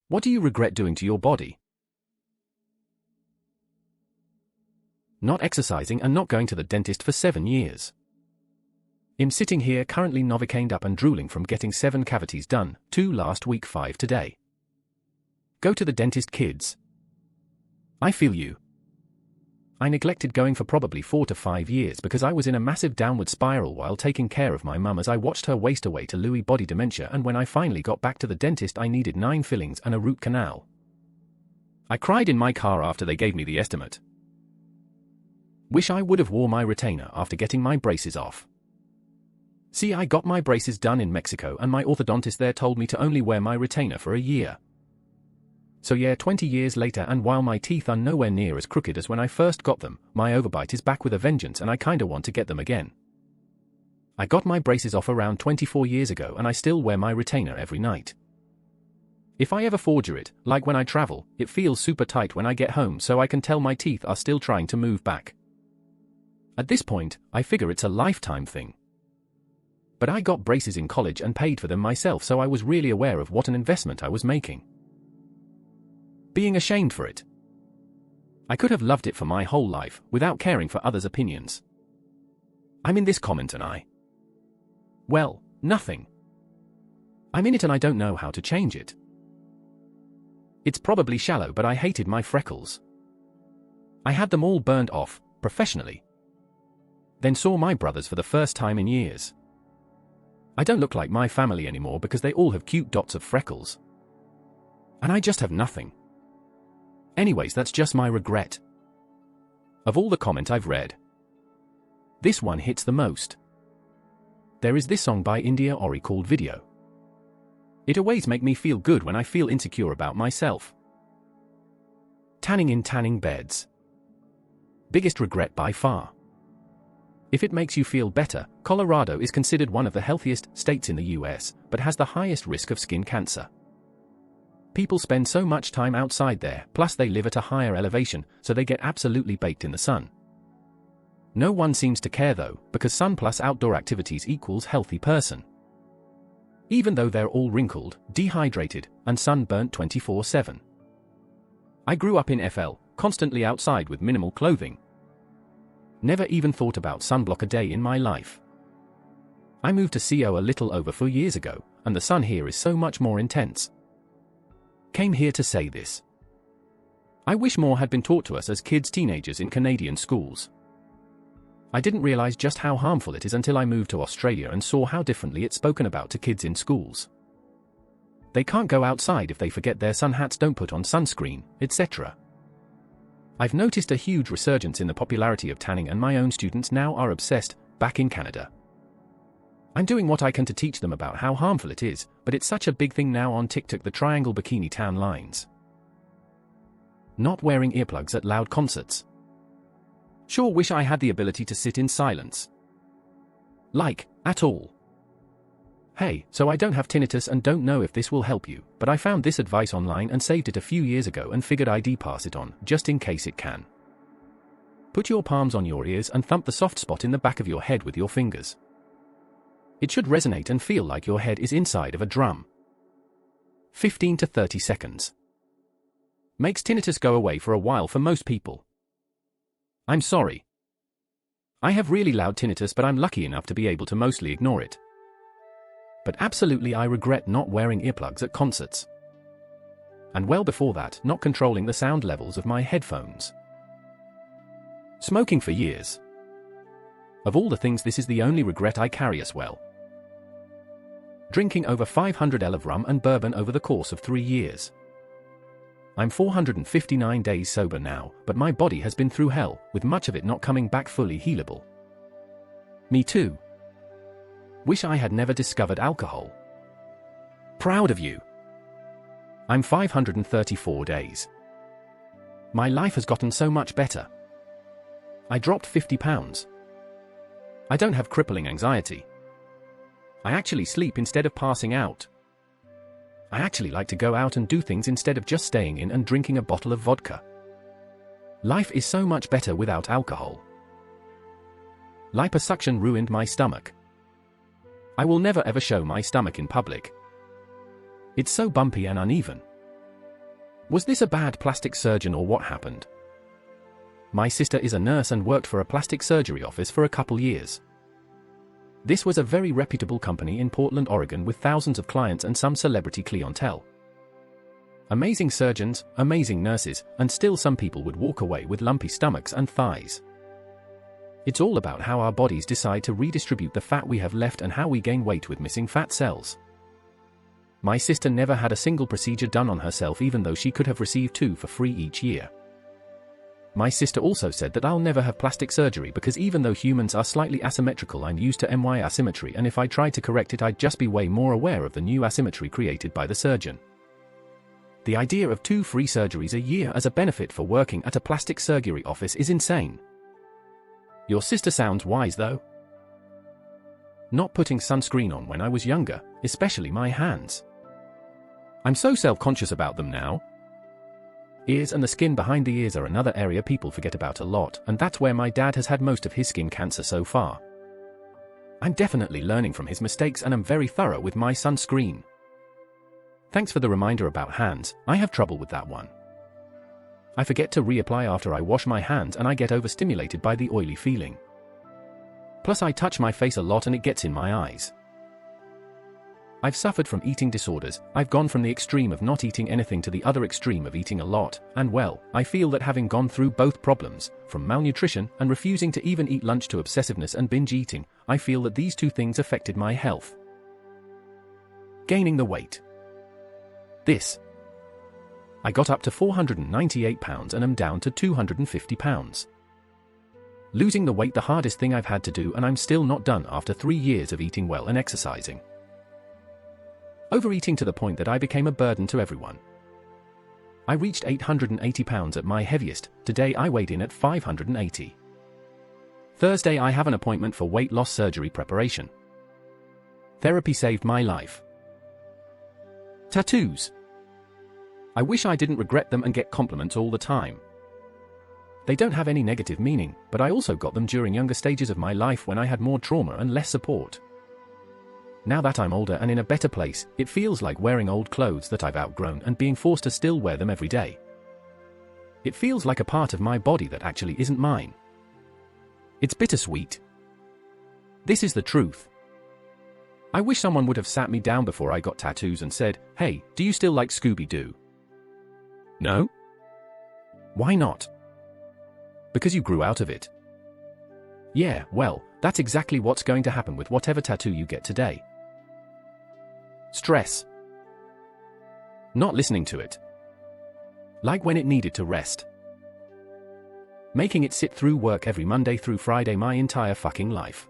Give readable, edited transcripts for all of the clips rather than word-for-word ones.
What do you regret doing to your body? Not exercising and not going to the dentist for 7 years. I'm sitting here currently novocained up and drooling from getting 7 cavities done, 2 last week, 5 today. Go to the dentist, kids. I feel you. I neglected going for probably 4 to 5 years because I was in a massive downward spiral while taking care of my mum as I watched her waste away to Lewy body dementia, and when I finally got back to the dentist I needed 9 fillings and a root canal. I cried in my car after they gave me the estimate. Wish I would have wore my retainer after getting my braces off. See, I got my braces done in Mexico and my orthodontist there told me to only wear my retainer for a year. So yeah, 20 years later, and while my teeth are nowhere near as crooked as when I first got them, my overbite is back with a vengeance and I kinda want to get them again. I got my braces off around 24 years ago and I still wear my retainer every night. If I ever forger it, like when I travel, it feels super tight when I get home, so I can tell my teeth are still trying to move back. At this point, I figure it's a lifetime thing. But I got braces in college and paid for them myself, so I was really aware of what an investment I was making. Being ashamed for it. I could have loved it for my whole life, without caring for others' opinions. I'm in this comment and well, nothing. I'm in it and I don't know how to change it. It's probably shallow, but I hated my freckles. I had them all burned off, professionally. Then saw my brothers for the first time in years. I don't look like my family anymore because they all have cute dots of freckles. And I just have nothing. Anyways, that's just my regret. Of all the comment I've read, this one hits the most. There is this song by India Ori called Video. It always make me feel good when I feel insecure about myself. Tanning in tanning beds. Biggest regret by far. If it makes you feel better, Colorado is considered one of the healthiest states in the US, but has the highest risk of skin cancer. People spend so much time outside there, plus they live at a higher elevation, so they get absolutely baked in the sun. No one seems to care though, because sun plus outdoor activities equals healthy person. Even though they're all wrinkled, dehydrated, and sunburnt 24/7. I grew up in FL, constantly outside with minimal clothing. Never even thought about sunblock a day in my life. I moved to CO a little over 4 years ago, and the sun here is so much more intense. Came here to say this. I wish more had been taught to us as kids, teenagers in Canadian schools. I didn't realize just how harmful it is until I moved to Australia and saw how differently it's spoken about to kids in schools. They can't go outside if they forget their sun hats, don't put on sunscreen, etc. I've noticed a huge resurgence in the popularity of tanning, and my own students now are obsessed, back in Canada. I'm doing what I can to teach them about how harmful it is, but it's such a big thing now on TikTok, the triangle bikini tan lines. Not wearing earplugs at loud concerts. Sure wish I had the ability to sit in silence. Like, at all. Hey, so I don't have tinnitus and don't know if this will help you, but I found this advice online and saved it a few years ago and figured I'd pass it on, just in case it can. Put your palms on your ears and thump the soft spot in the back of your head with your fingers. It should resonate and feel like your head is inside of a drum. 15 to 30 seconds. Makes tinnitus go away for a while for most people. I'm sorry. I have really loud tinnitus, but I'm lucky enough to be able to mostly ignore it. But absolutely I regret not wearing earplugs at concerts. And well before that, not controlling the sound levels of my headphones. Smoking for years. Of all the things, this is the only regret I carry as well. Drinking over 500 ml of rum and bourbon over the course of 3 years. I'm 459 days sober now, but my body has been through hell, with much of it not coming back fully healable. Me too. Wish I had never discovered alcohol. Proud of you. I'm 534 days. My life has gotten so much better. I dropped 50 pounds. I don't have crippling anxiety. I actually sleep instead of passing out. I actually like to go out and do things instead of just staying in and drinking a bottle of vodka. Life is so much better without alcohol. Liposuction ruined my stomach. I will never ever show my stomach in public. It's so bumpy and uneven. Was this a bad plastic surgeon or what happened? My sister is a nurse and worked for a plastic surgery office for a couple years. This was a very reputable company in Portland, Oregon with thousands of clients and some celebrity clientele. Amazing surgeons, amazing nurses, and still some people would walk away with lumpy stomachs and thighs. It's all about how our bodies decide to redistribute the fat we have left and how we gain weight with missing fat cells. My sister never had a single procedure done on herself even though she could have received 2 for free each year. My sister also said that I'll never have plastic surgery because even though humans are slightly asymmetrical, I'm used to my asymmetry, and if I tried to correct it I'd just be way more aware of the new asymmetry created by the surgeon. The idea of 2 free surgeries a year as a benefit for working at a plastic surgery office is insane. Your sister sounds wise though. Not putting sunscreen on when I was younger, especially my hands. I'm so self-conscious about them now. Ears and the skin behind the ears are another area people forget about a lot, and that's where my dad has had most of his skin cancer so far. I'm definitely learning from his mistakes and am very thorough with my sunscreen. Thanks for the reminder about hands. I have trouble with that one. I forget to reapply after I wash my hands and I get overstimulated by the oily feeling. Plus I touch my face a lot and it gets in my eyes. I've suffered from eating disorders. I've gone from the extreme of not eating anything to the other extreme of eating a lot, and well, I feel that having gone through both problems, from malnutrition and refusing to even eat lunch to obsessiveness and binge eating, I feel that these 2 things affected my health. Gaining the weight. I got up to 498 pounds and am down to 250 pounds. Losing the weight the hardest thing I've had to do, and I'm still not done after 3 years of eating well and exercising. Overeating to the point that I became a burden to everyone. I reached 880 pounds at my heaviest. Today I weighed in at 580. Thursday I have an appointment for weight loss surgery preparation. Therapy saved my life. Tattoos. I wish I didn't regret them and get compliments all the time. They don't have any negative meaning, but I also got them during younger stages of my life when I had more trauma and less support. Now that I'm older and in a better place, it feels like wearing old clothes that I've outgrown and being forced to still wear them every day. It feels like a part of my body that actually isn't mine. It's bittersweet. This is the truth. I wish someone would have sat me down before I got tattoos and said, "Hey, do you still like Scooby-Doo?" No? Why not? Because you grew out of it. Yeah, well, that's exactly what's going to happen with whatever tattoo you get today. Stress. Not listening to it. Like when it needed to rest. Making it sit through work every Monday through Friday my entire fucking life.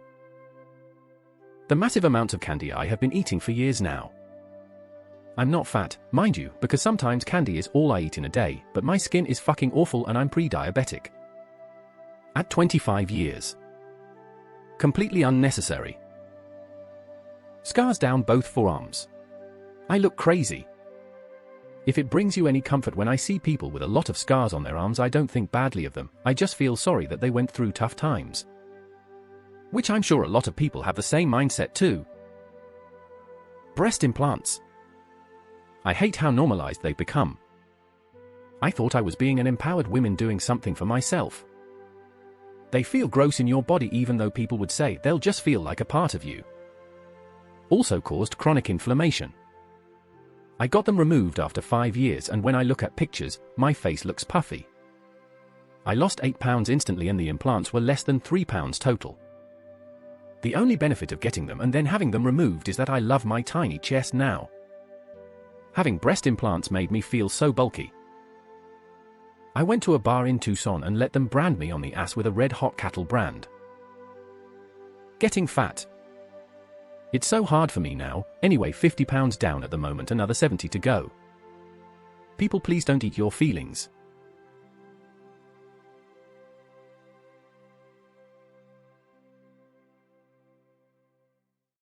The massive amounts of candy I have been eating for years now. I'm not fat, mind you, because sometimes candy is all I eat in a day, but my skin is fucking awful and I'm pre-diabetic. At 25 years. Completely unnecessary. Scars down both forearms. I look crazy. If it brings you any comfort, when I see people with a lot of scars on their arms, I don't think badly of them, I just feel sorry that they went through tough times. Which I'm sure a lot of people have the same mindset too. Breast implants. I hate how normalized they've become. I thought I was being an empowered woman doing something for myself. They feel gross in your body even though people would say they'll just feel like a part of you. Also caused chronic inflammation. I got them removed after 5 years, and when I look at pictures, my face looks puffy. I lost 8 pounds instantly and the implants were less than 3 pounds total. The only benefit of getting them and then having them removed is that I love my tiny chest now. Having breast implants made me feel so bulky. I went to a bar in Tucson and let them brand me on the ass with a Red Hot Cattle brand. Getting fat. It's so hard for me now. Anyway, 50 pounds down at the moment, another 70 to go. People, please don't eat your feelings.